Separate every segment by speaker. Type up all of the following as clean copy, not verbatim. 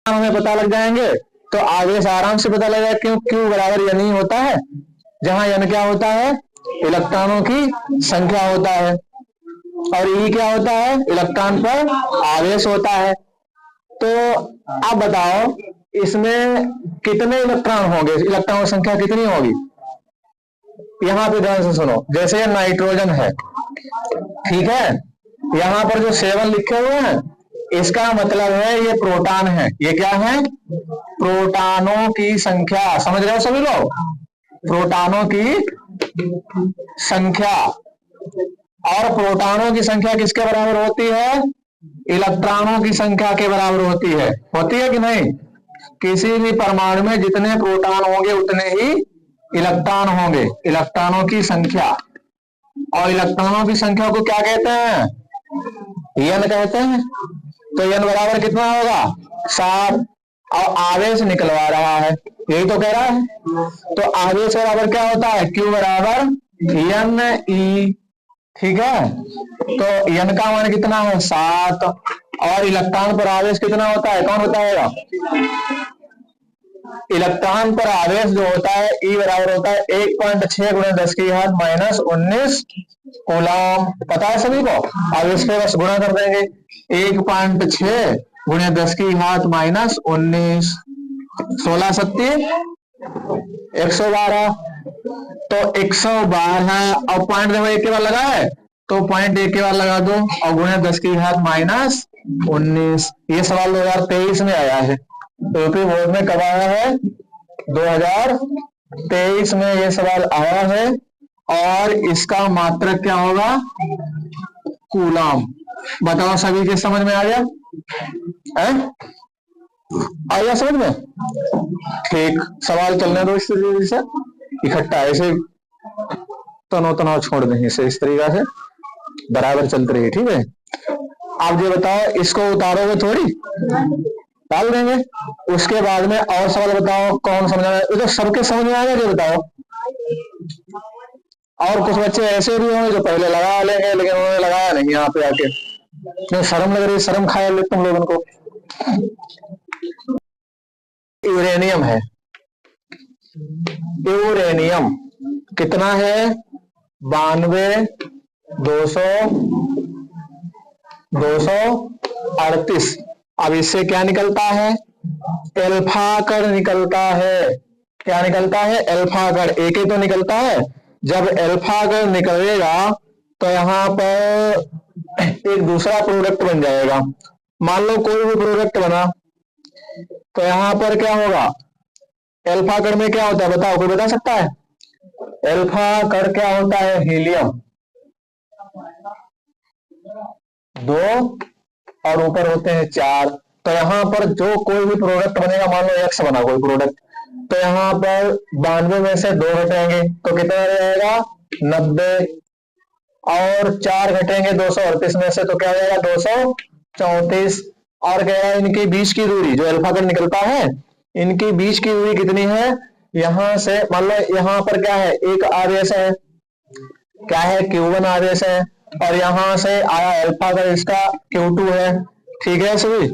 Speaker 1: हमें पता लग जाएंगे तो आगे से आराम से पता लगेगा क्यों क्यू बराबर एन ही होता है, जहां एन क्या होता है, इलेक्ट्रॉनों की संख्या होता है, और ई क्या होता है, इलेक्ट्रॉन पर आवेश होता है। तो अब बताओ इसमें कितने इलेक्ट्रॉन होंगे, इलेक्ट्रॉन की संख्या कितनी होगी। यहां पे ध्यान से सुनो, जैसे नाइट्रोजन है, ठीक है, यहां पर जो 7 लिखे हुए हैं इसका मतलब है ये प्रोटॉन है। ये क्या है, प्रोटॉनों की संख्या, समझ रहे हो सभी लोग, प्रोटॉनों की संख्या। और प्रोटॉनों की संख्या किसके बराबर होती है, इलेक्ट्रॉनों की संख्या के बराबर होती है कि नहीं। किसी भी परमाणु में जितने प्रोटॉन होंगे उतने ही इलेक्ट्रॉन होंगे, इलेक्ट्रॉनों की संख्या। और इलेक्ट्रॉनों की संख्या को क्या कहते हैं, एन कहते हैं। तो एन बराबर कितना होगा, 7। और आवेश निकलवा रहा है, यही तो कह रहा है। तो आवेश बराबर क्या होता है, क्यू बराबर एन ई, ठीक है। तो एन का मान कितना है, 7। और इलेक्ट्रॉन पर आवेश कितना होता है, कौन बताएगा। इलेक्ट्रॉन पर आवेश जो होता है ई बराबर होता है 1.6 गुणा 10 की घात -19 कूलम। पता है सभी को, आवेश पे बस गुणा कर देंगे, 1.6 गुणा 10 की घात -19, 16 सत्ती 112। तो 112 और पॉइंट देखो एक के बाद लगा है तो पॉइंट एक के बाद लगा दो और गुणा 10 की घात -19। ये सवाल 2023 में आया है, यूपी बोर्ड में कब आया है, 2023 में ये सवाल आया है। और इसका मात्रक क्या होगा, कूलम। बताओ सभी के समझ में आ गया, आया समझ में। ठीक, सवाल चलने दो इस तरीके से, इकट्ठा ऐसे तनाव छोड़ देंगे इसे, इस तरीका से बराबर चलते रहिए, ठीक है। आप ये बताओ इसको उतारोगे थोड़ी, डाल देंगे। उसके बाद में और सवाल बताओ कौन समझ में, तो सबके समझ में आएगा ये बताओ। और कुछ बच्चे ऐसे भी होंगे जो पहले लगा लेंगे लेकिन उन्होंने लगाया नहीं यहाँ पे आके, तो शर्म लग रही, शर्म खाया ले तुम लोगों को। यूरेनियम है, यूरेनियम कितना है, 92 200 238। अब इससे क्या निकलता है, एल्फा कण निकलता है। क्या निकलता है, एल्फा कण। एक ही तो निकलता है, जब एल्फा कण निकलेगा तो यहाँ पर एक दूसरा प्रोडक्ट बन जाएगा। मान लो कोई भी प्रोडक्ट बना तो यहाँ पर क्या होगा, एल्फा कण में क्या होता है बताओ, कोई बता सकता है। एल्फा कण क्या होता है, हीलियम 2 और ऊपर होते हैं 4। तो यहाँ पर जो कोई भी प्रोडक्ट बनेगा, मान लो एक्स बना कोई प्रोडक्ट, तो यहाँ पर 92 में से 2 घटेंगे तो कितना रहेगा, 90। और 4 घटेंगे 238 में से तो क्या रहेगा, 234। और कह रहा है इनकी बीच की दूरी, जो अल्फा कण निकलता है इनकी बीच की दूरी कितनी है, यहां से मान लो यहाँ पर क्या है, एक आवेश है, क्या है, Q1 आवेश है, और यहां से आया अल्फा कण, इसका Q2 है, ठीक है सभी।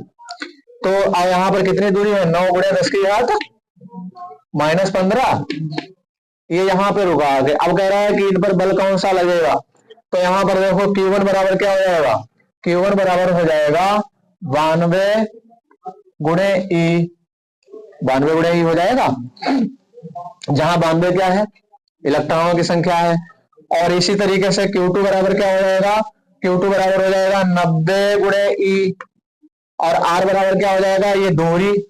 Speaker 1: तो यहाँ पर कितनी दूरी है, 9 गुणा 10 की घात -15। ये यहाँ पे रुका आगे। अब कह रहा है कि इन पर बल कौन सा लगेगा, तो यहाँ पर देखो Q1 बराबर क्या हो जाएगा, Q1 बराबर हो जाएगा 92 गुणे ई, 92 गुणे ई हो जाएगा, जहां 92 क्या है, इलेक्ट्रॉनों की संख्या है। और इसी तरीके से Q2 बराबर क्या हो जाएगा, Q2 बराबर हो जाएगा 90 गुणे ई। और R बराबर क्या हो जाएगा, ये दूरी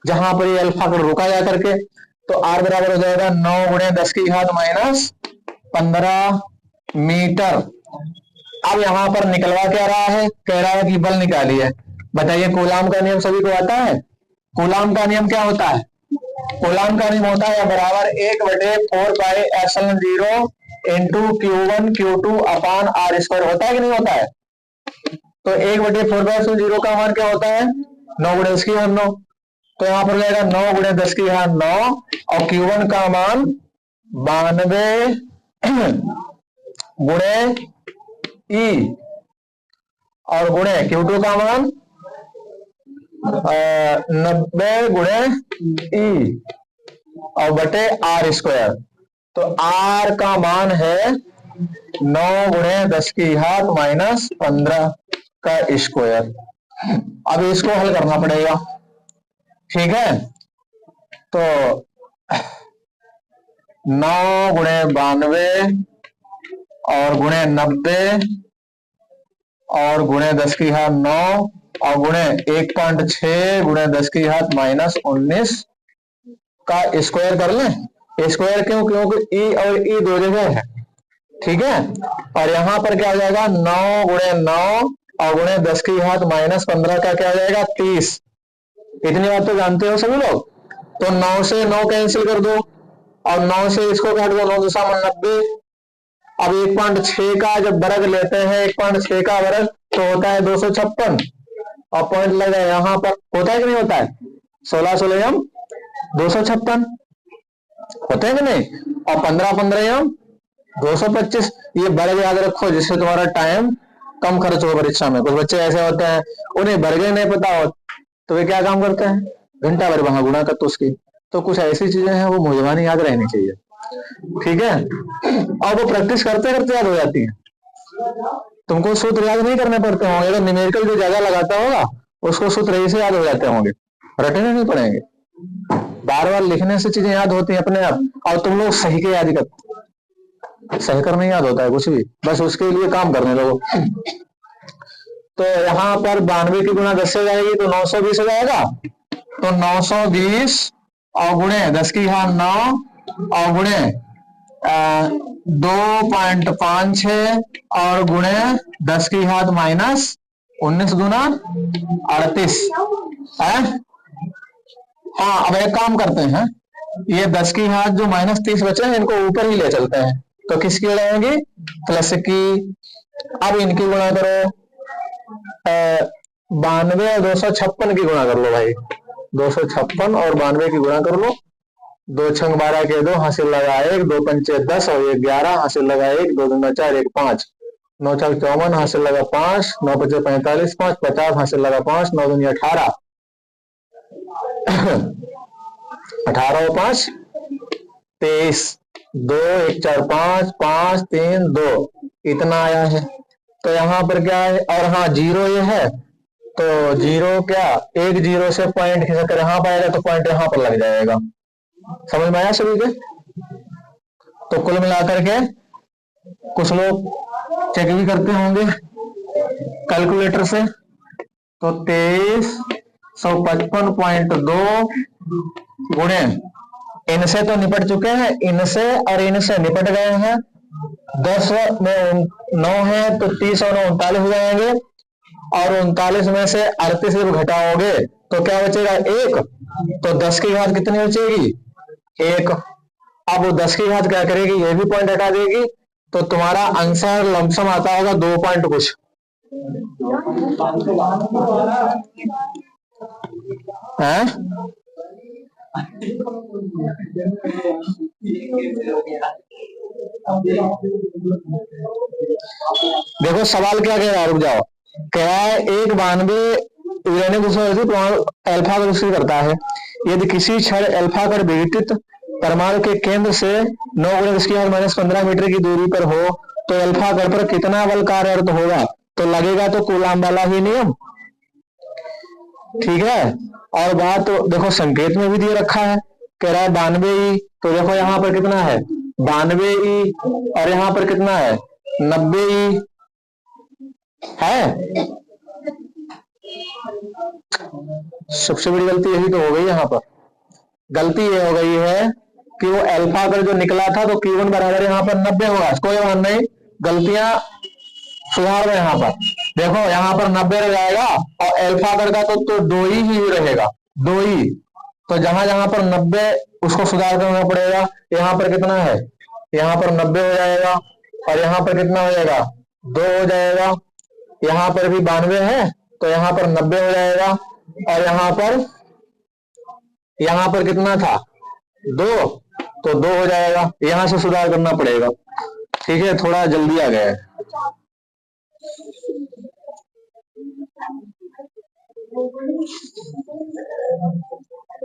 Speaker 1: जहां पर ये अल्फा को रुका जा करके, तो R बराबर हो जाएगा 9 गुणे 10 की घात -15 मीटर। अब यहाँ पर निकलवा क्या रहा है, कह रहा है कि बल निकालिए। बताइए कूलाम का नियम सभी को आता है। कूलाम का नियम क्या होता है, कूलाम का नियम होता है बराबर 1/4πε0 इंटू Q1 Q2 अपान R² होता है कि नहीं होता है। तो 1/4πε0 का मान क्या होता है, 9 गुणे 10 की घात 9। तो यहाँ पर जाएगा 9 गुणे 10 की घात 9 और Q1 का मान 92 गुणे ई और गुणे Q2 का मान 90 गुणे ई और बटे आर स्क्वायर। तो आर का मान है 9 गुणे 10 की घात माइनस 15 का स्क्वायर। अब इसको हल करना पड़ेगा, ठीक है। तो 9 गुणे 92 और गुणे 90 और गुणे 10 की घात 9 और गुणे 1.6 गुणे 10 की घात माइनस 19 का स्क्वायर कर लें। स्क्वायर क्यों? क्योंकि ई और ई दो जगह है, ठीक है। और यहां पर क्या हो जाएगा 9 गुणे 9 और गुणे 10 की घात माइनस 15 का क्या हो जाएगा 30। इतनी बात तो जानते हो सभी लोग। तो 9 से 9 कैंसिल कर दो और 9 से इसको काट दो, 9 2 90। अब 1.6 का जब वर्ग लेते हैं, 1.6 का वर्ग तो होता है 256 और पॉइंट लगा यहां पर, होता है कि नहीं होता है? 16 16 256 होते हैं कि नहीं? और 15 15 225। ये वर्ग याद रखो जिससे तुम्हारा टाइम कम खर्च हो परीक्षा में। कुछ बच्चे ऐसे होते हैं उन्हें वर्ग नहीं पता हो तो वे क्या काम करते हैं, घंटा भर वहां गुणा करते उसकी। तो कुछ ऐसी चीजें हैं वो मुझे याद रहनी चाहिए, ठीक है। और वो प्रैक्टिस करते करते याद हो जाती है। तुमको सूत्र याद नहीं करने पड़ते होंगे, तो न्यूमेरिकल जो ज्यादा लगाता होगा उसको सूत्र ऐसे याद हो जाते होंगे, रटने नहीं पड़ेंगे। बार बार लिखने से चीजें याद होती हैं अपने आप। और तुम लोग सही के याद करते, सही कर नहीं याद होता है कुछ भी, बस उसके लिए काम करने लगो। तो यहाँ पर 92 की गुणा 10 से जाएगी तो 920 हो जाएगा। तो 920 और गुणे 10 की घात 9 और गुणे 2.56 और गुणे 10 की घात माइनस 19 गुना 38 है। हाँ, अब एक काम करते हैं, ये 10 की घात जो माइनस 30 बचे हैं इनको ऊपर ही ले चलते हैं। तो किसकी उड़ाएंगे? प्लस की। अब इनकी गुणा करो, 92 और 256 की गुणा कर लो भाई। 256 और 92 की गुणा कर लो। 2 छंग 12 के 2 हासिल लगा 1, 2 पंचे 10 और 1 11 हासिल लगा 1, 2 दूना 4 1 5, 9 छंग 54 हासिल लगा 5, 9 पचे 45 5 50 हासिल लगा 5, 9 दूनी 18 18 और 5 23, 2 1 4 5 5 3 2 इतना आया है। तो यहाँ पर क्या है, और हाँ जीरो ये है तो जीरो क्या, एक जीरो से पॉइंट खिसक यहाँ पर आएगा तो पॉइंट यहाँ पर लग जाएगा। समझ में आया सभी के? तो कुल मिलाकर के कुछ लोग चेक भी करते होंगे कैलकुलेटर से। तो 2355.2 गुणे, इनसे तो निपट चुके हैं, इनसे और इनसे निपट गए हैं। 10 में 9 है तो 30 और 9 39 हो जाएंगे। और 39 में से 38 जब घटाओगे तो क्या बचेगा? 1। तो 10 की घात कितनी बचेगी? 1। अब वो 10 की घात क्या करेगी? ये भी पॉइंट हटा देगी। तो तुम्हारा आंसर लमसम आता होगा 2 पॉइंट कुछ है। देखो सवाल क्या कह रहा है, रुक जाओ। कह रहा है एक 92 अल्फा का दूसरी करता है। यदि किसी क्षण अल्फा पर विघटित परमाणु के केंद्र से 9 गुणे 10 की घात माइनस 15 मीटर की दूरी पर हो तो अल्फा कण पर कितना बल कार्यरत होगा? तो लगेगा तो कूलाम वाला ही नियम, ठीक है। और बात तो देखो संकेत में भी दिए रखा है, कह रहा है 92 तो देखो यहाँ पर कितना है 92 और यहाँ पर कितना है 90 है। सबसे बड़ी गलती यही तो हो गई यहाँ पर। गलती ये हो गई है कि वो अल्फा कर जो निकला था तो Q1 बराबर यहाँ पर 90 होगा। कोई बात नहीं, गलतियां सुधार में। यहाँ पर देखो यहाँ पर 90 रह जाएगा और अल्फा कर का तो 2 ही रहेगा, 2 ही। तो जहां जहां पर 90 उसको सुधार करना पड़ेगा। यहाँ पर कितना है? यहाँ पर 90 हो जाएगा और यहाँ पर कितना हो जाएगा? 2 हो जाएगा। यहाँ पर भी 92 है तो यहाँ पर 90 हो जाएगा और यहाँ पर कितना था? 2, तो 2 हो जाएगा। यहां से सुधार करना पड़ेगा, ठीक है। थोड़ा जल्दी आ गया है।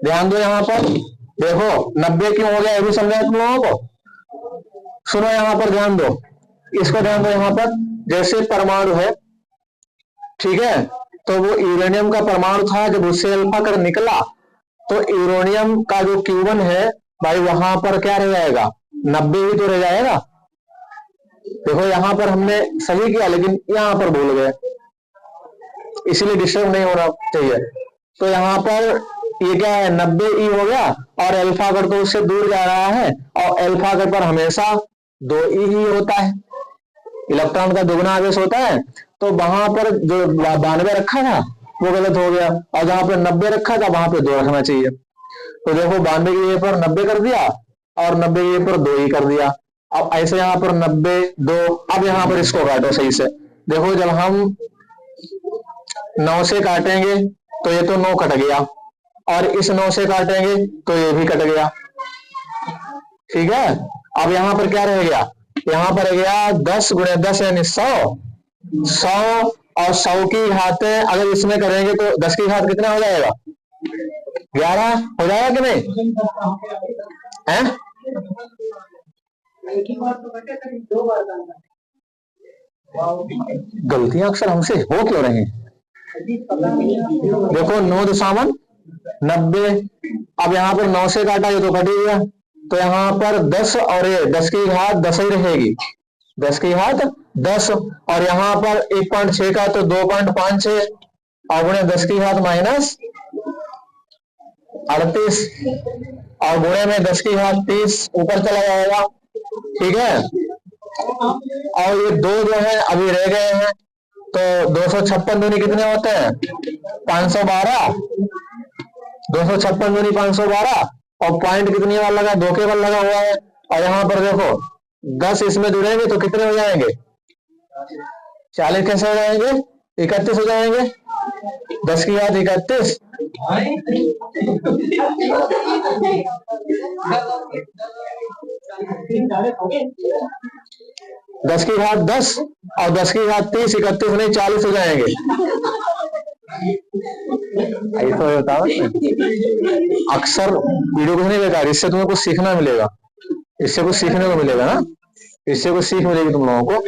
Speaker 1: ध्यान दो यहाँ पर, देखो 90 क्यों हो गया ये भी समझा तुम लोगों को। सुनो यहाँ पर ध्यान दो, इसको ध्यान दो यहाँ पर। जैसे परमाणु है, ठीक है, तो वो यूरेनियम का परमाणु था, जब उससे अल्फा कर निकला तो यूरेनियम का जो Q1 है भाई वहां पर क्या रह जाएगा, 90 ही तो रह जाएगा। देखो यहाँ पर हमने सही किया लेकिन यहाँ पर भूल गए, इसीलिए डिस्टर्ब नहीं होना चाहिए। तो यहाँ पर ये क्या है, 90 ई हो गया, और अल्फा कर तो उससे दूर जा रहा है, और अल्फा कर पर हमेशा 2 ई ही होता है, इलेक्ट्रॉन का दुगना आवेश होता है। तो वहां पर जो 92 रखा था वो गलत हो गया, और जहां पर 90 रखा था वहां पे 2 रखना चाहिए। तो देखो 92 की जगह पर 90 कर दिया, और 90 की जगह पर 2 ही कर दिया। अब ऐसे यहाँ पर 90 2, अब यहाँ पर इसको काटो सही से। देखो जब हम 9 से काटेंगे तो ये तो 9 कट गया, और इस 9 से काटेंगे तो ये भी कट गया, ठीक है। अब यहाँ पर क्या रह गया, यहाँ पर रह गया 10 गुणे 10 यानी 100, 100 और 100 की घातें अगर इसमें करेंगे तो 10 की घात कितना हो जाएगा, 11 हो जाएगा कि नहीं है? गलतियां अक्सर हमसे हो क्यों रही हैं? देखो 9.90, अब यहाँ पर 9 से काटा ये तो कट ही गया, तो यहाँ पर 10 और ये 10 की घात 10 ही रहेगी, 10 की घात 10, और यहाँ पर 1.6 का तो 2.56 और गुणे 10 की घात -38 और गुणे में 10 की घात 30 ऊपर चला जाएगा, ठीक है। और ये 2 जो है अभी रह गए हैं, तो 256 दूनी कितने होते हैं, 512, 256 दूनी 512, और पॉइंट कितनी बार लगा, 2 के बार लगा हुआ है। और यहाँ पर देखो 10 इसमें जुड़ेंगे तो कितने हो जाएंगे, 40 कैसे हो जाएंगे, 31 हो जाएंगे, 10 की घात 31, दस की घात 10 और 10 की घात 30, 31 नहीं 40 हो जाएंगे। ऐसा होता है अक्सर, वीडियो कुछ नहीं बेकार, इससे तुम्हें कुछ सीखना मिलेगा, इससे कुछ सीखने को मिलेगा ना, इससे कुछ सीख मिलेगी तुम लोगों को।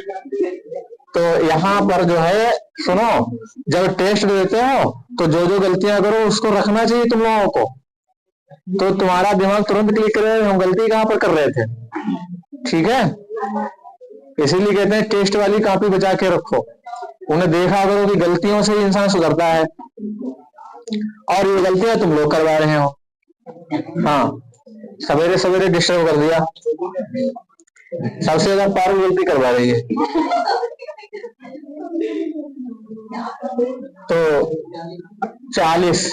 Speaker 1: तो यहाँ पर जो है सुनो, जब टेस्ट देते हो तो जो जो गलतियां करो उसको रखना चाहिए तुम लोगों को, तो तुम्हारा दिमाग तुरंत क्लिक करे हम गलती कहाँ पर कर रहे थे, ठीक है। इसीलिए कहते हैं टेस्ट वाली कॉपी बचा के रखो, उन्हें देखा करो कि गलतियों से ही इंसान सुधरता है, और ये गलतियां तुम लोग करवा रहे हो। हाँ, सवेरे सवेरे डिस्टर्ब कर दिया, सबसे ज्यादा पारू गलती करवा रही है। तो 40,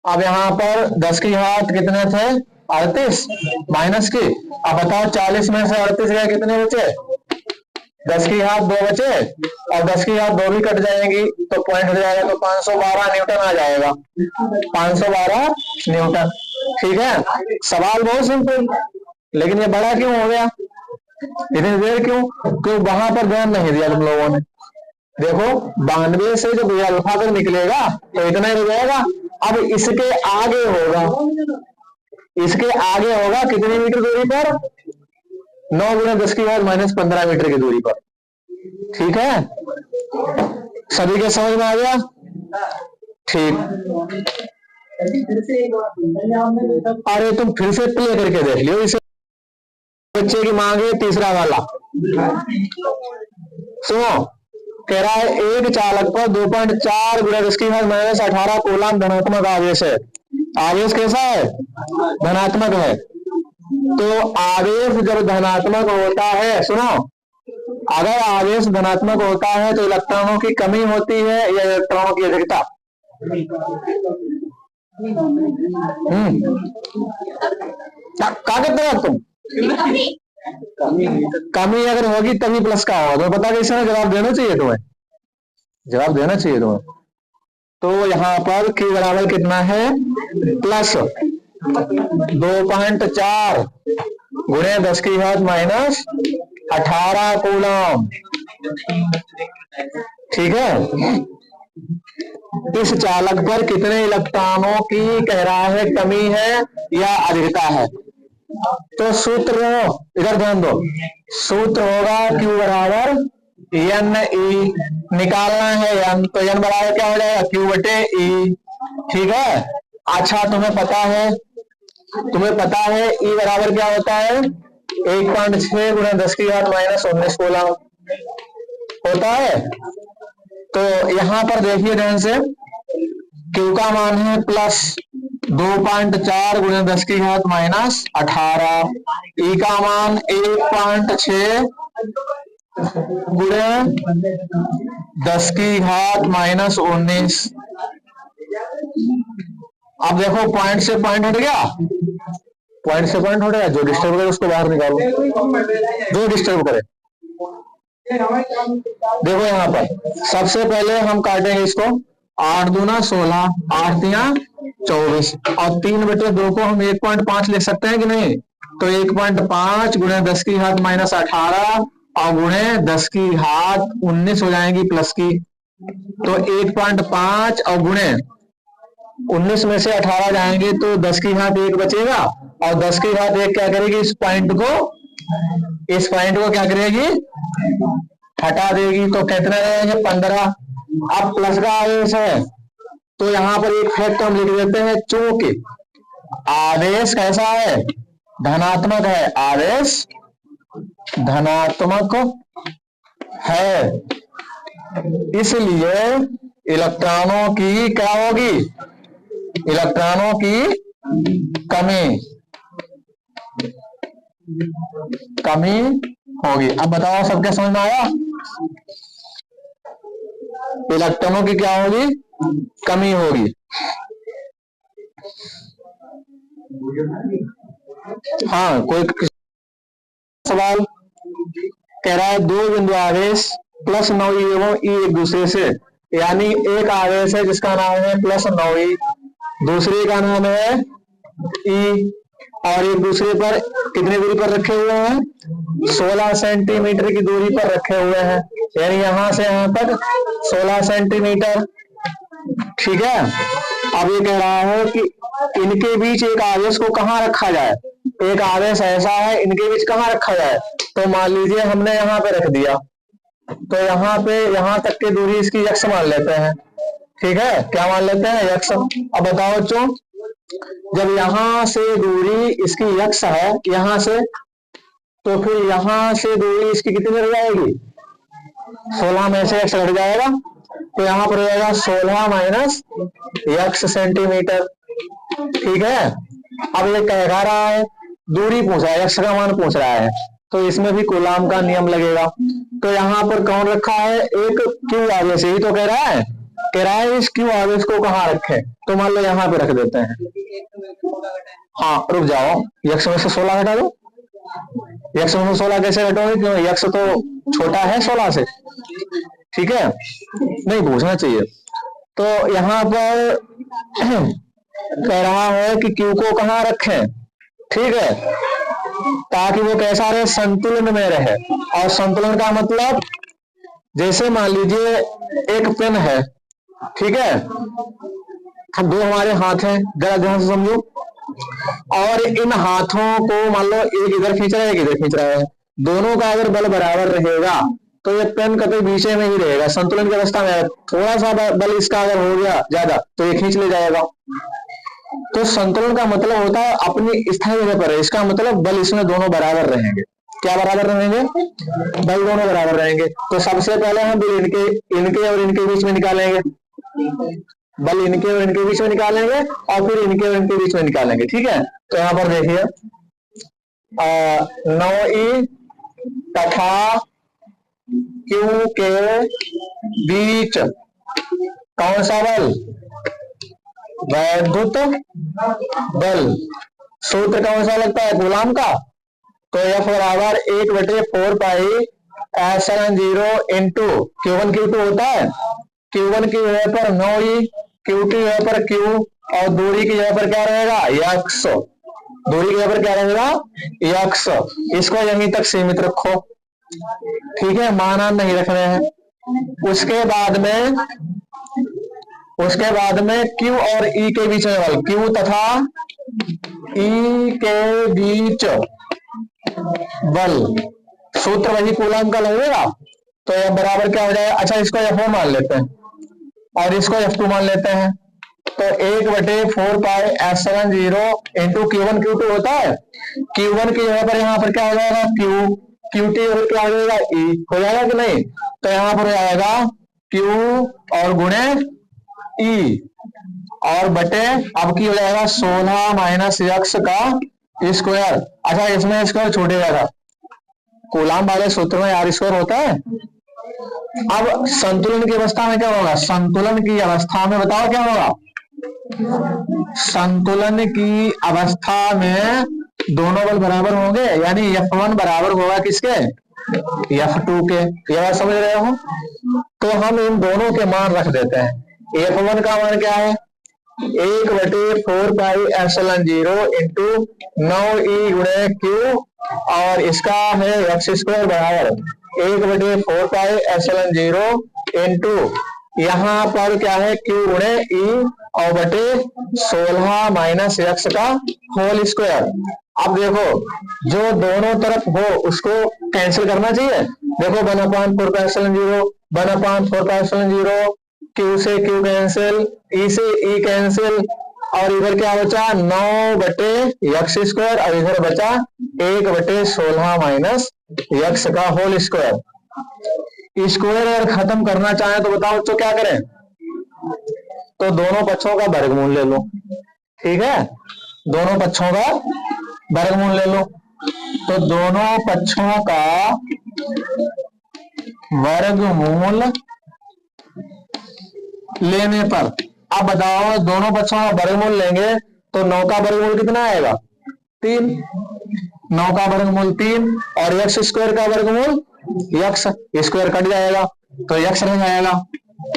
Speaker 1: अब यहाँ पर 10 की घात कितने थे, 38 माइनस की, अब बताओ 40 में से 38 गए कितने बचे, 10 की घात 2 बचे, और 10 की घात 2 भी कट जाएंगी तो पॉइंट हो जाएगा, तो 512 न्यूटन आ जाएगा, 512 न्यूटन, ठीक है। सवाल बहुत सिंपल, लेकिन ये बड़ा क्यों हो गया, इतनी देर क्यों, क्यों वहां पर ध्यान नहीं दिया तुम लोगों ने। देखो 92 से जब अल्फा तक निकलेगा तो इतना ही हो जाएगा। अब इसके आगे होगा, इसके आगे होगा कितनी मीटर दूरी पर, 9 गुना 10 की घात -15 मीटर की दूरी पर, ठीक है। सभी के समझ में आ गया, ठीक। अरे तुम फिर से प्ले करके देख लियो, इसे बच्चे की मांगे तीसरा वाला सुनो, कह रहा है एक चालक पर 2.4 गुना 10 की घात -18 कूलम धनात्मक आवेश है। आवेश कैसा है, धनात्मक है। तो आवेश जब धनात्मक होता है, सुनो, अगर आवेश धनात्मक होता है तो इलेक्ट्रॉनों की कमी होती है या इलेक्ट्रॉनों की अधिकता, क्या कहते हो तुम, कमी अगर होगी तभी प्लस का होगा, तो पता कैसे जवाब देना चाहिए तुम्हें, जवाब देना चाहिए तुम्हें। तो यहाँ पर Q बराबर कितना है, प्लस 2.4 गुणे 10 की घात -18 कूलम, ठीक है। इस चालक पर कितने इलेक्ट्रॉनों की कह रहा है कमी है या अधिकता है। तो सूत्र इधर ध्यान दो, सूत्र होगा Q बराबर एन ई, निकालना है एन, तो एन बराबर क्या हो जाएगा Q बटे ई। ठीक है। अच्छा तुम्हें पता है ई बराबर क्या होता है 1.6 गुणा 10 की घात माइनस 19 कूलम होता है। तो यहां पर देखिए ध्यान से, Q का मान है प्लस 2.4 गुणा 10 की घात माइनस 18, ई का मान 1.6 गुणा 10 की घात माइनस 19। अब देखो पॉइंट से पॉइंट हट गया, जो डिस्टर्ब करे उसको बाहर निकालो, जो डिस्टर्ब करे। देखो यहाँ पर सबसे पहले हम काटेंगे इसको, 8 दूना 16, 8 तिया 24 और 3/2 को हम 1.5 लिख सकते हैं कि नहीं। तो 1.5 गुणे 10 की घात माइनस 18 और गुणे 10 की घात 19 हो जाएंगी प्लस की। तो 1.5 और गुणे 19 में से 18 जाएंगे तो 10 की घात 1 बचेगा, और 10 की घात 1 क्या करेगी इस पॉइंट को क्या करेगी हटा देगी। तो कितने रहेंगे 15। अब प्लस का आवेश है तो यहाँ पर एक फैक्ट हम लिख देते हैं, चूंकि आवेश कैसा है धनात्मक है, आवेश धनात्मक है, इसलिए इलेक्ट्रॉनों की क्या होगी, इलेक्ट्रॉनों की कमी होगी। अब बताओ सबके समझ में आया, इलेक्ट्रॉनों की क्या होगी कमी होगी। हाँ कोई सवाल कह रहा है 2 बिंदु आवेश प्लस 9 एवं ई एक दूसरे से, यानी एक आवेश है जिसका नाम है प्लस 9 ई, दूसरे का नाम है ई, और एक दूसरे पर कितनी दूरी पर रखे हुए हैं 16 सेंटीमीटर की दूरी पर रखे हुए हैं, यानी यहां से यहां तक 16 सेंटीमीटर। ठीक है। अब ये कह रहा है कि इनके बीच एक आवेश को कहां रखा जाए, एक आवेश ऐसा है इनके बीच कहां रखा जाए। तो मान लीजिए हमने यहाँ पे रख दिया, तो यहाँ पे यहाँ तक की दूरी इसकी यक्ष मान लेते हैं। ठीक है, क्या मान लेते हैं यक्ष। अब बताओ बच्चों, जब यहां से दूरी इसकी यक्ष है यहां से, तो फिर यहां से दूरी इसकी कितनी रह जाएगी 16 में से यक्ष घट जाएगा, तो यहाँ पर रहेगा 16 माइनस यक्ष सेंटीमीटर। ठीक है। अब ये कह रहा है दूरी पूछ रहा है, यक्ष का मान पूछ रहा है, तो इसमें भी कूलाम का नियम लगेगा। तो यहाँ पर कौन रखा है एक क्यू आवेश, यही तो कह रहा है इस क्यू आवेश को कहाँ रखे, तो मान लो यहाँ पे रख देते हैं। हाँ रुक जाओ, यक्ष में से 16 घटा दो, यक्ष में से 16 कैसे घटोगे, क्यों यक्ष तो छोटा है 16 से। ठीक है, नहीं पूछना चाहिए। तो यहाँ पर कह रहा है कि क्यू को कहाँ रखें, ठीक है, ताकि वो कैसा रहे संतुलन में रहे। और संतुलन का मतलब जैसे मान लीजिए एक पेन है, ठीक है, हम 2 हमारे हाथ हैं, जरा ध्यान से समझो, और इन हाथों को मान लो एक इधर खींच रहा है एक इधर खींच रहा है, दोनों का अगर बल बराबर रहेगा तो ये पेन कभी बीचे में ही रहेगा, संतुलन की अवस्था में। थोड़ा सा बल इसका अगर हो गया ज्यादा तो ये खींच ले जाएगा। तो संतुलन का मतलब होता है अपनी स्थायी जगह पर है, इसका मतलब बल इसमें दोनों बराबर रहेंगे। क्या बराबर रहेंगे, बल दोनों बराबर रहेंगे। तो सबसे पहले हम बल इनके और इनके बीच में निकालेंगे, बल इनके और इनके बीच में निकालेंगे और फिर इनके और इनके बीच में निकालेंगे। ठीक है, तो यहाँ पर देखिए 9e तथा Q के बीच कौन सा बल, वैद्युत बल। सूत्र कौन सा लगता है कूलाम का, तो F बराबर 1/4 pi epsilon 0 into Q1 Q2 होता है। Q1 की जगह पर 9e, Q2 की जगह पर Q, और दूरी की जगह पर क्या रहेगा यक्ष, दूरी की जगह पर क्या रहेगा यक्ष। इसको यहीं तक सीमित रखो, ठीक है, माना नहीं रखने हैं। उसके बाद में उसके बाद में Q और E के बीच में बल, Q तथा E के बीच बल, सूत्र वही कूलम का लगेगा। तो यह बराबर क्या हो जाएगा, अच्छा इसको F1 मान लेते हैं और इसको F2 मान लेते हैं। तो 1/4πε0 इंटू Q1 Q2 होता है। Q1 की जगह पर यहाँ पर क्या हो जाएगा, Q, QT और क्या हो जाएगा, E हो जाएगा कि नहीं। तो यहाँ पर हो जाएगा Q और गुणे E और बटे अब की हो जाएगा 16 माइनस x का स्क्वायर। अच्छा इसमें स्क्वायर छूटेगा था, कूलम वाले सूत्र में यार स्क्वायर होता है। अब संतुलन की अवस्था में क्या होगा, संतुलन की अवस्था में बताओ क्या होगा, संतुलन की अवस्था में दोनों बल बराबर होंगे, यानी F1 बराबर होगा किसके, F2 के। ये बात समझ रहे हो। तो हम इन दोनों के मान रख देते हैं। F1 का मान क्या है, 1/4πε0 इंटू 9E गुणे Q और इसका है x स्क्वायर बराबर 1/4πε0 इंटू यहाँ पर क्या है Q गुणे E और बटे 16 माइनस x का होल स्क्वायर। अब देखो जो दोनों तरफ हो उसको कैंसिल करना चाहिए। देखो 1/4πε0 1/4πε0, Q से Q कैंसिल, E से E कैंसिल और इधर क्या बचा 9/x स्क्वायर और इधर बचा 1/16 माइनस x का होल स्क्वायर। स्क्वायर अगर खत्म करना चाहे तो बताओ तो क्या करें, तो दोनों पक्षों का वर्गमूल ले लो। ठीक है, दोनों पक्षों का वर्गमूल ले लो। तो दोनों पक्षों का वर्गमूल लेने पर अब बताओ, दोनों पक्षों का वर्गमूल लेंगे तो 9 का वर्गमूल कितना आएगा, 3। 9 का वर्गमूल 3 और x स्क्वायर का वर्गमूल x स्क्वायर कट जाएगा तो x रह जाएगा।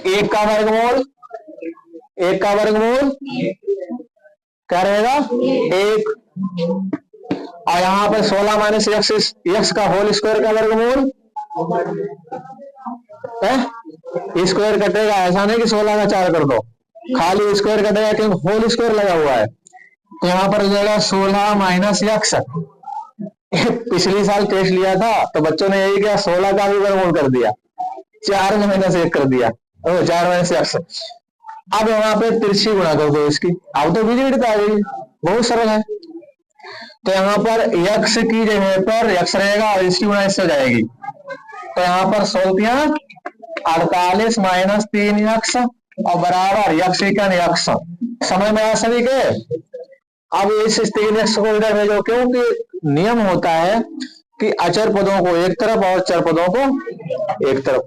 Speaker 1: 1 का वर्गमूल क्या रहेगा 1 और यहाँ पर 16 माइनस x का होल स्क्वायर का वर्गमूल स्क्वायर कटेगा, ऐसा नहीं कि 16 का 4 कर दो, खाली स्क्वायर कटेगा क्योंकि होल स्क्वायर लगा हुआ है। तो यहाँ पर हो जाएगा 16 माइनस x। पिछली साल टेस्ट लिया था तो बच्चों ने यही किया, 16 का भी वर्गमूल कर दिया, 4 में माइनस 1 कर दिया, 4 माइनस x। अब यहाँ पे तिरछी गुणा कर दो इसकी, अब तो बीजगणित आ गई, बहुत सरल है। तो यहाँ पर x की जगह पर x रहेगा और इसकी गुणा इससे जाएगी। तो यहाँ पर 48 माइनस 3x और बराबर x x। समझ में आया सभी के। अब इस 3x को इधर भेजो, क्योंकि नियम होता है कि अचर पदों को एक तरफ और चर पदों को एक तरफ।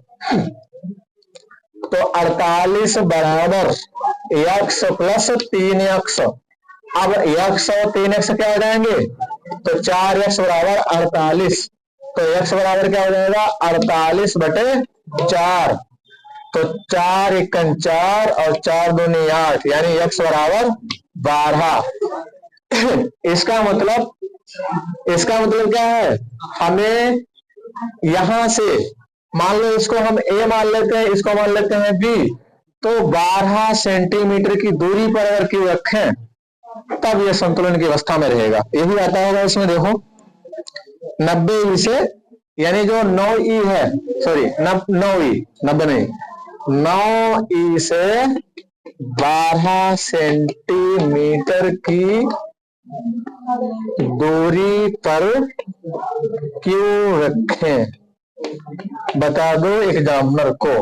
Speaker 1: तो 48 बराबर x प्लस 3x। अब x और 3x क्या हो जाएंगे, तो 4x बराबर 48। तो x बराबर क्या हो जाएगा 48 बटे 4। तो 4 एकन 4 और 4 दूनी 8, यानी x बराबर 12। इसका मतलब क्या है, हमें यहां से मान लो इसको हम a मान लेते हैं, इसको मान लेते हैं b, तो 12 सेंटीमीटर की दूरी पर अगर क्यों रखें तब यह संतुलन की अवस्था में रहेगा। यही आता होगा इसमें, देखो 90 से, यानी जो 9e है, सॉरी 9e 90 नहीं 9e से 12 सेंटीमीटर की दूरी पर क्यों रखें, बता दो एग्जामिनर को।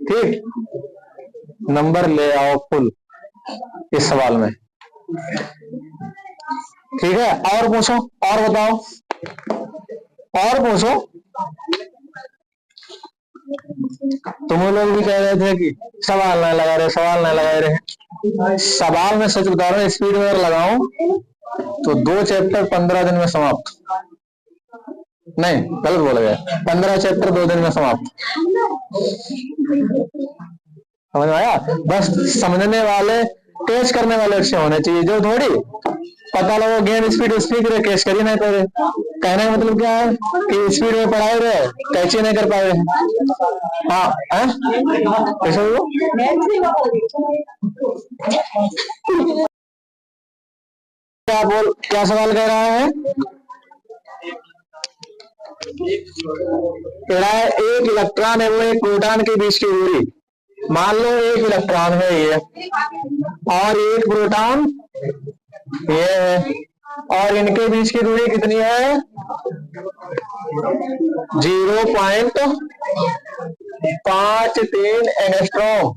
Speaker 1: ठीक, नंबर ले आओ फुल इस सवाल में। ठीक है, और पूछो, और बताओ, और पूछो। तुम लोग भी कह रहे थे कि सवाल ना लगा रहे। सवाल में सच बता रहा हूं, स्पीड में लगाऊं तो 2 चैप्टर 15 दिन में समाप्त, नहीं गलत बोल गया, 15 चैप्टर 2 दिन में समाप्त। समझ में आया। बस समझने वाले, टेस्ट करने वाले अच्छे होने चाहिए, जो थोड़ी पता लगो गेन स्पीड स्पीड रे केस करिए नहीं करे। कहने का मतलब क्या है कि स्पीड में पढ़ाई रहे कैचे नहीं कर पाए। हाँ कैसे हो क्या सवाल कह रहा है। कह रहा है एक इलेक्ट्रॉन एवं एक प्रोटॉन के बीच की दूरी, मान लो एक इलेक्ट्रॉन है ये और एक प्रोटॉन ये है, और इनके बीच की दूरी कितनी है 0.53 एंगस्ट्रॉम।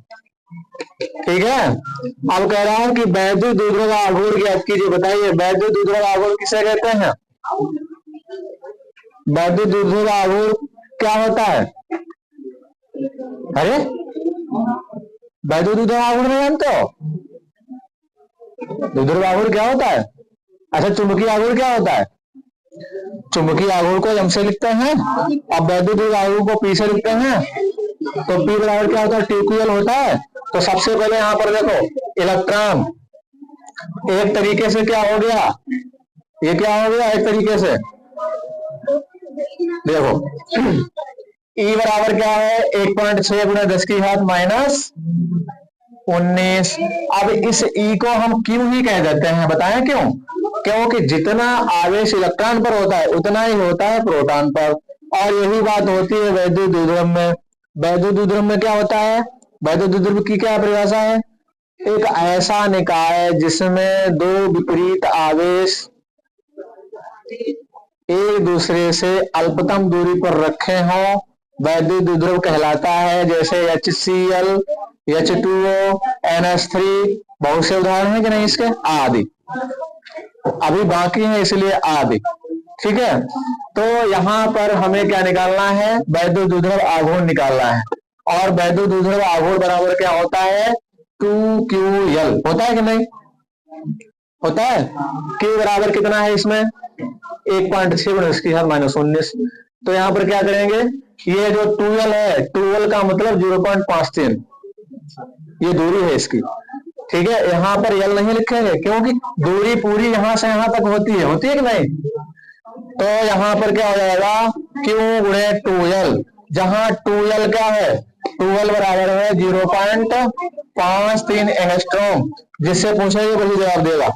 Speaker 1: ठीक है। अब कह रहा हूं कि वैद्युत द्विध्रुव आघूर्ण ज्ञात कीजिए। बताइए वैद्युत द्विध्रुव आघूर्ण किसे कहते हैं। वैद्युत द्विध्रुव आघूर्ण क्या होता है। अरे वैद्युत द्विध्रुव आघूर्ण नहीं जानते हो। द्विध्रुव आघूर्ण क्या होता है। अच्छा चुंबकीय आघूर्ण क्या होता है। चुंबकीय आघूर्ण को एम से लिखते हैं और वैद्युत द्विध्रुव आघूर्ण को पी से लिखते हैं। तो पी बराबर क्या होता है TQL होता है। तो सबसे पहले यहां पर देखो इलेक्ट्रॉन एक तरीके से क्या हो गया, ये क्या हो गया एक तरीके से देखो E बराबर क्या है 1.6 गुना 10 की घात -19। अब इस E को हम क्यों ही कह देते हैं बताएं क्यों। क्योंकि जितना आवेश इलेक्ट्रॉन पर होता है उतना ही होता है प्रोटॉन पर, और यही बात होती है वैद्युत द्विध्रुव में। वैद्युत द्विध्रुव में क्या होता है, वैद्युत द्विध्रुव की क्या परिभाषा है, एक ऐसा निकाय जिसमें दो विपरीत आवेश एक दूसरे से अल्पतम दूरी पर रखे हों वैद्युत द्विध्रुव कहलाता है। जैसे HCl, H2O, NH3 बहुत से उदाहरण हैं कि नहीं इसके, आदि अभी बाकी है इसलिए आदि। ठीक है। तो यहाँ पर हमें क्या निकालना है, वैद्युत द्विध्रुव आघूर्ण निकालना है। और वैद्युत द्विध्रुव आघूर्ण बराबर क्या होता है 2QL होता है कि नहीं होता है। Q बराबर कितना है इसमें 1.6 गुना 10 की घात -19। तो यहाँ पर क्या करेंगे, ये जो 2L है 2L का मतलब 0.53 ये दूरी है इसकी। ठीक है। यहाँ पर L नहीं लिखेंगे क्योंकि दूरी पूरी यहां से यहां तक होती है कि नहीं। तो यहाँ पर क्या हो जाएगा Q गुणे 2L, जहां 2L क्या है 2L बराबर है 0.53 एंगस्ट्रॉम। जिससे पूछेगा वही जवाब देगा।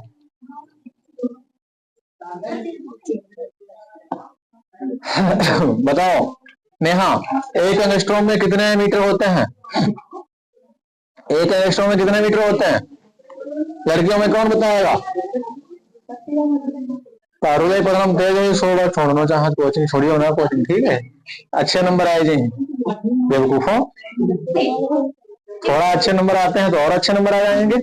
Speaker 1: बताओ नेहा एक एंगस्ट्रॉम में कितने मीटर होते हैं। एक एंगस्ट्रॉम में कितने मीटर होते हैं लड़कियों में कौन बताएगा। पारुले पर हम तेज 100 बार छोड़ना चाहत कोचिंग छोड़ियो ना कोचिंग। ठीक है। अच्छे नंबर आए जी बेवकूफों, थोड़ा अच्छे नंबर आते हैं तो और अच्छे नंबर आ जाएंगे।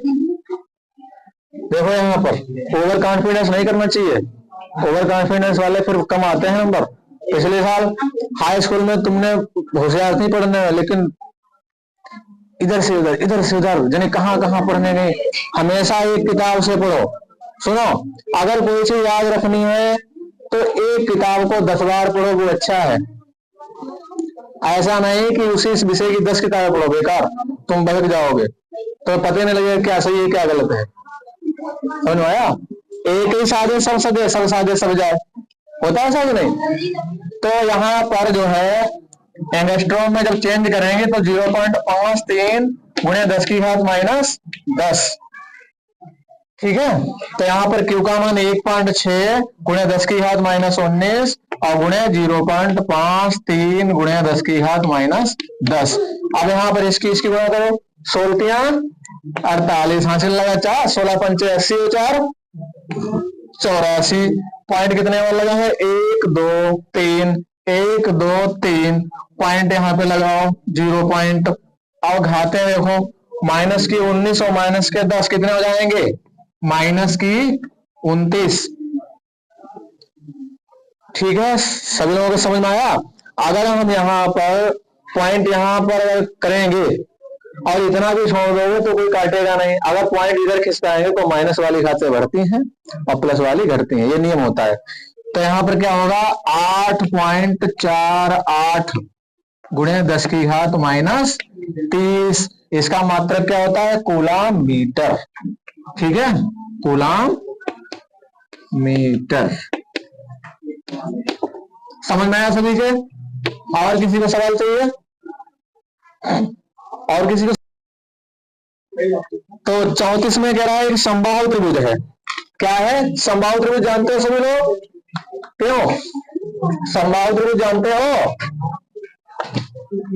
Speaker 1: देखो यहाँ पर ओवर कॉन्फिडेंस नहीं करना चाहिए। ओवर कॉन्फिडेंस वाले फिर कम आते हैं नंबर। पिछले साल हाई स्कूल में तुमने होशियार नहीं पढ़ने में, लेकिन इधर से उधर जाने कहां पढ़ने गए। हमेशा एक किताब से पढ़ो। सुनो अगर कोई चीज याद रखनी है तो एक किताब को 10 बार पढ़ो वो अच्छा है। ऐसा नहीं कि उसी विषय की 10 किताबें पढ़ो बेकार, तुम बहक जाओगे तो पता नहीं लगेगा क्या सही है क्या गलत है। समझ में आया। एक ही साधे सब सदे सब साधे सब जाए होता है ऐसा नहीं। तो यहाँ पर जो है एंगस्ट्रॉम में जब चेंज करेंगे तो 0.53 गुणे 10 की घात -10। ठीक है। तो यहाँ पर Q का मान 1.6 गुणे 10 की घात -19 और गुणे 0.53 गुणे 10 की घात -10। अब यहाँ पर इसकी गुणा करो 16 48 हासिल लगा 4 16 पंचे 80 4 84 पॉइंट कितने वाला लगा है 1 2 3 1 2 3 पॉइंट यहाँ पे लगाओ 0 पॉइंट। अब घाते देखो माइनस की 19 और माइनस के 10 कितने हो जाएंगे माइनस की 29। ठीक है। सभी लोगों को समझ में आया। अगर हम यहाँ पर पॉइंट यहाँ पर करेंगे और इतना भी छोड़ दोगे तो कोई काटेगा नहीं। अगर पॉइंट इधर खिसकाएंगे तो माइनस वाली खाते बढ़ती हैं और प्लस वाली घटती हैं, ये नियम होता है। तो यहाँ पर क्या होगा 8.48 गुणे 10 की घात -30। इसका मात्रक क्या होता है कूलाम मीटर। ठीक है कूलाम मीटर। समझ में आया सभी के? और किसी को सवाल चाहिए? और किसी को? तो 34 में कह रहा है कि समबाहु त्रिभुज है। क्या है? समबाहु त्रिभुज जानते हो सभी लोग? क्यों समबाहु त्रिभुज जानते हो?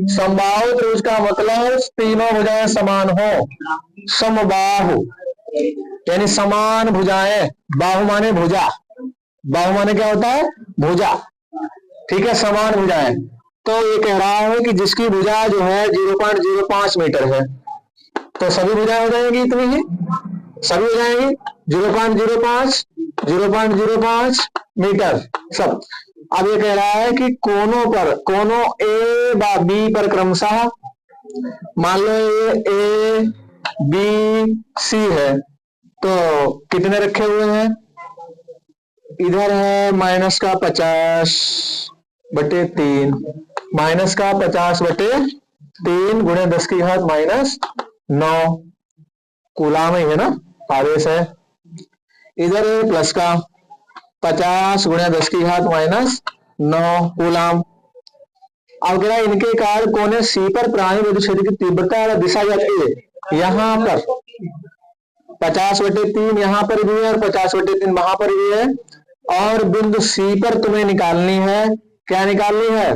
Speaker 1: समबाहु त्रिभुज का मतलब तीनों भुजाएं समान हो। समबाहु यानी समान भुजाएं। बाहु माने भुजा, बाहु माने क्या होता है? भुजा। ठीक है, समान भुजाएं। तो ये कह रहा है कि जिसकी भुजा जो है 0.05 मीटर है, तो सभी भुजाएं हो जाएंगी इतनी ही, सभी हो जाएंगी 0.05 0.05 मीटर सब। अब ये कह रहा है कि कोनों ए व बी पर क्रमशः, मान लो ये ए बी सी है, तो कितने रखे हुए हैं? इधर है -50/3, -50/3 गुणे 10⁻⁻⁹ कूलाम ही है ना, आवेश है। इधर है प्लस का 50 गुणे 10⁻⁹ कूलाम। अब कह इनके कारण कोने सी पर प्राणी विद्युत क्षेत्र की तीव्रता और दिशा जाती है। यहाँ पर 50/3 यहाँ पर भी है और 50/3 वहां पर भी है। और बिंदु सी पर तुम्हें निकालनी है, क्या निकालनी है?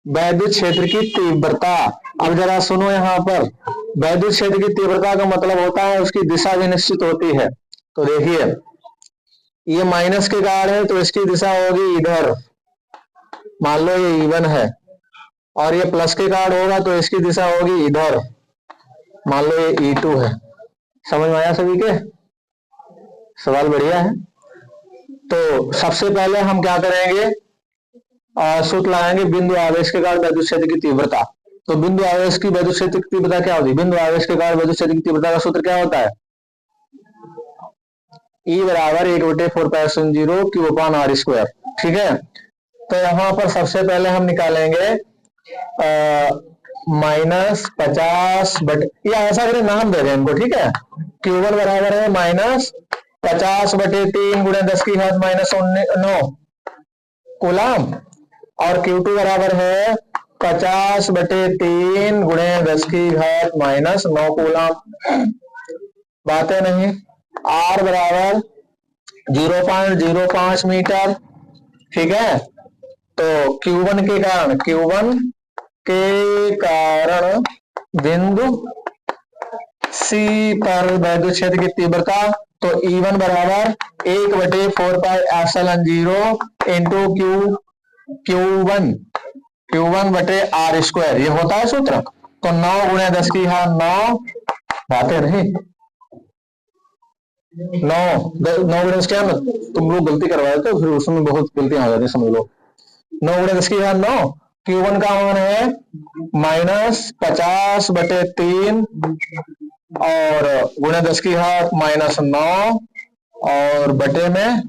Speaker 1: वैद्युत क्षेत्र की तीव्रता। अब जरा सुनो, यहाँ पर वैद्युत क्षेत्र की तीव्रता का मतलब होता है उसकी दिशा भी निश्चित होती है। तो देखिए, ये माइनस के कारण है तो इसकी दिशा होगी इधर, मान लो ये E1 है, और ये प्लस के कारण होगा तो इसकी दिशा होगी इधर, मान लो ये E2 है। समझ में आया सभी के? सवाल बढ़िया है। तो सबसे पहले हम क्या करेंगे? सूत्र लगाएंगे बिंदु आवेश के कारण वैद्युत क्षेत्र की तीव्रता। तो बिंदु आवेश की वैद्युत क्षेत्र की तीव्रता क्या होती है? बिंदु आवेश के कारण वैद्युत क्षेत्र की तीव्रता का सूत्र क्या होता है? E बराबर 1/4π0 Q/r²। ठीक है, तो यहाँ पर सबसे पहले हम निकालेंगे -50 या ऐसा करें, नाम दे रहे हैं इनको। ठीक है, Q1 बराबर है -50/3 गुणे 10⁻⁹ कूलाम, और Q2 बराबर है 50/3 गुणे 10⁻⁹ कूलाम। बातें नहीं। R बराबर 0.05 मीटर। ठीक है, तो Q1 के कारण बिंदु C पर वैद्युत क्षेत्र की तीव्रता, तो E1 बराबर 1/4πε0 इंटू Q1/r², ये होता है सूत्र। तो 9 गुणे 10⁻⁹, बातें नहीं, 9 गुणे 10⁻⁹, तुम लोग गलती करवाए तो फिर उसमें बहुत गलतियां हो जाती, समझ लो। 9 गुणे 10⁻⁹, Q1 का मान है -50/3 और गुणे 10⁻⁹ और बटे में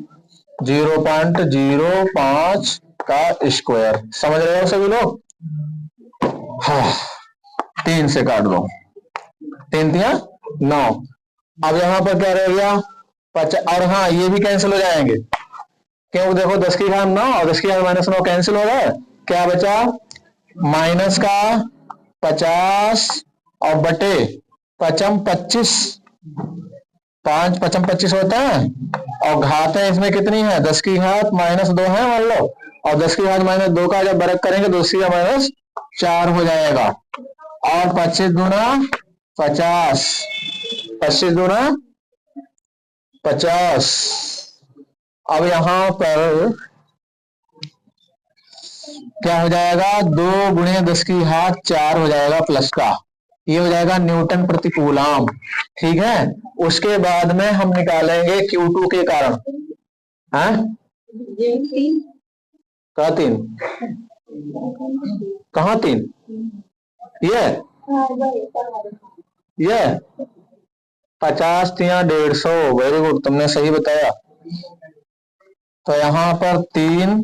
Speaker 1: 0.05 का स्क्वायर। समझ रहे हो सभी लोग? हाँ, 3 से काट दो, 3 तिया 9। अब यहाँ पर क्या रह गया? 50, और हाँ ये भी कैंसिल हो जाएंगे, क्यों? देखो 10⁻⁹ और 10⁻⁻9 कैंसिल हो गए, क्या बचा? माइनस का 50 और बटे 5×25, 5 5×25 होता है, और घात है इसमें कितनी है? 10⁻⁻2 है मान लो, और 10⁻⁻2 का जब वर्ग करेंगे तो 10⁻4 हो जाएगा, और 25 दूना 50, 25 दूना 50। अब यहां पर क्या हो जाएगा? 2 गुणे 10⁻4 हो जाएगा प्लस का, ये हो जाएगा न्यूटन प्रति कूलाम। ठीक है, उसके बाद में हम निकालेंगे Q2 के कारण। है कहा 3? कहा 3? ये 50 तिया 150। वेरी गुड, तुमने सही बताया। तो यहाँ पर 3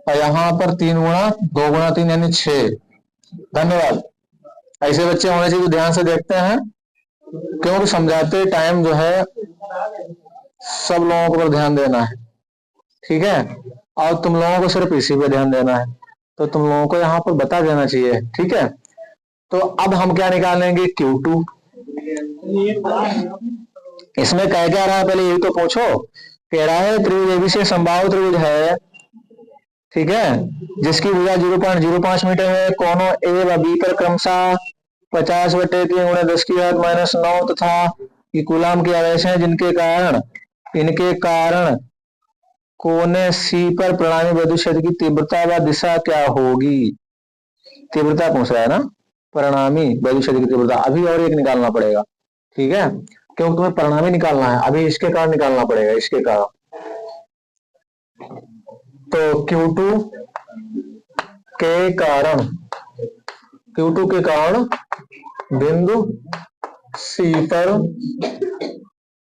Speaker 1: और यहाँ पर 3 गुणा 2 गुणा 3 यानी 6। धन्यवाद। ऐसे बच्चे होने चाहिए, ध्यान से देखते हैं, क्योंकि समझाते टाइम जो है सब लोगों को पर ध्यान देना है। ठीक है, और तुम लोगों को सिर्फ इसी पे ध्यान देना है, तो तुम लोगों को यहाँ पर बता देना चाहिए। ठीक है, तो अब हम क्या निकालेंगे, Q2। इसमें कह क्या रहा है, पहले यही तो पूछो। कह रहा है त्रिभुज एबीसी समबाहु त्रिभुज है, ठीक है, जिसकी भुजा 0.05 मीटर है, कोनों ए व बी पर क्रमशः 50/3 × 10⁻⁻9 तथा ये कूलाम के आवेश हैं, इनके कारण कोने सी पर परिणामी विद्युत क्षेत्र की तीव्रता व दिशा क्या होगी। तीव्रता पूछ रहा है ना, परिणामी विद्युत क्षेत्र की तीव्रता। अभी और एक निकालना पड़ेगा, ठीक है, क्योंकि तुम्हें परिणामी निकालना है, अभी इसके कारण निकालना पड़ेगा, इसके कारण। तो Q2 के कारण बिंदु सी पर,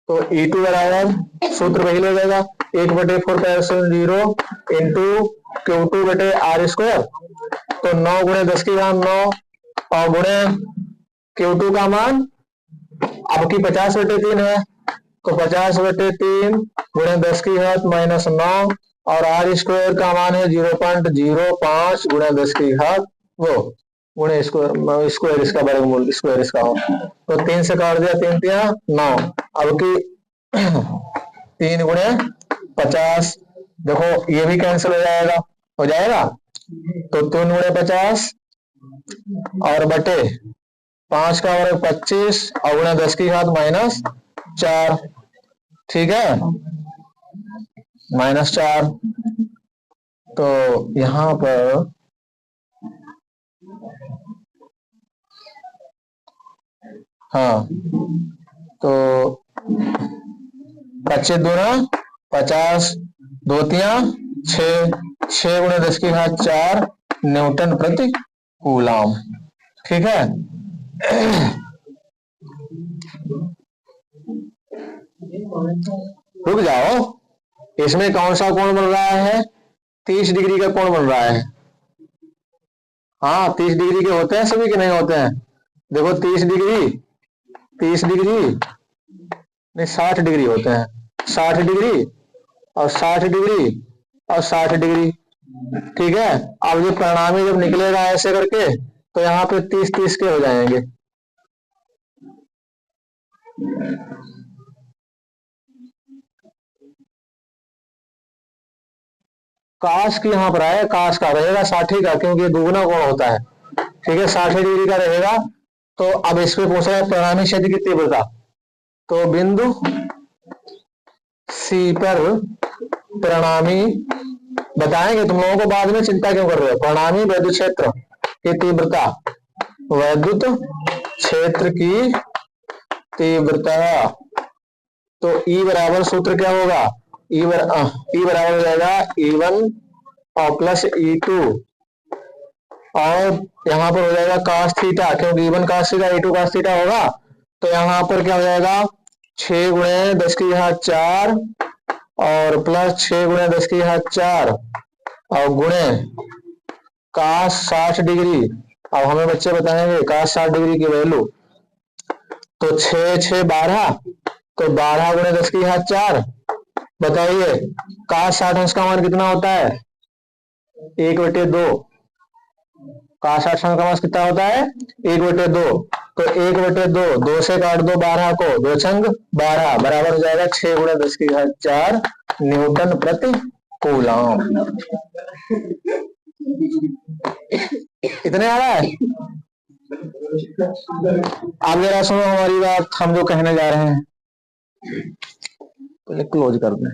Speaker 1: तो E2 बराबर सूत्र वही ले जाएगा 1/4πε0 इंटू Q2/r²। तो 9 × 10⁻9 और गुणे Q2 का मान अब की 50/3 है, तो 50/3 गुणे 10⁻⁻9 और r² का मान है 0.05 गुणे 10 वो गुणे स्क्वायर इसका वर्गमूल स्क्वायर इसका हो, तो 3 से काट दिया, 3 × 9। अब की 3 × 50, देखो ये भी कैंसिल हो जाएगा, तो 3 × 50 और बटे 5 का वर्ग 25 और गुणे 10⁻⁻4, ठीक है, -4। तो यहां पर हाँ, तो 25 दूना 50, 2 × 6, 6 × 10⁻4 न्यूटन प्रति कूलाम, ठीक है। रुक जाओ, इसमें कौन सा कोण बन रहा है, 30 डिग्री का कोण बन रहा है। हाँ, 30 डिग्री के होते हैं सभी के, नहीं होते हैं। देखो 30 डिग्री नहीं 60 डिग्री होते हैं, 60 डिग्री और 60 डिग्री और 60 डिग्री, ठीक है। अब ये परिणामी जब निकलेगा ऐसे करके, तो यहाँ पे 30-30 के हो जाएंगे। काश की यहाँ पर आए, काश का रहेगा 60 का, क्योंकि ये दुगुना कोण होता है, ठीक है, 60 डिग्री का रहेगा। तो अब इस पे पूछ रहा है परिणामी क्षेत्र की तीव्रता, तो बिंदु सी पर परिणामी बताएंगे, तुम लोगों को बाद में चिंता क्यों कर रहे हो। परिणामी विद्युत क्षेत्र की तीव्रता, विद्युत क्षेत्र की तीव्रता, तो E बराबर सूत्र क्या होगा, E बराबर हो जाएगा E1 और प्लस E2 और यहाँ पर हो जाएगा cos थीटा, क्योंकि E1 cos theta E2 cos theta होगा। तो यहाँ पर क्या हो जाएगा 6 × 10⁻4 और प्लस 6 × 10⁻4 और गुणे cos 60 डिग्री। अब हमें बच्चे बताएंगे cos 60 डिग्री की वैल्यू, तो 6 12, तो 12 × 10⁻4, बताइए cos 60 अंश का मान कितना होता है, 1/2। cos 60 का मान कितना होता है, 1/2, तो 1/2, 2 से काट दो 12 को, 2 छंग 12 बराबर हो जाएगा 6 × 10⁻4 न्यूटन प्रति कूलाम। इतने आ रहा है। अब जरा सुनो हमारी बात, हम जो कहने जा रहे हैं, पहले क्लोज कर दें।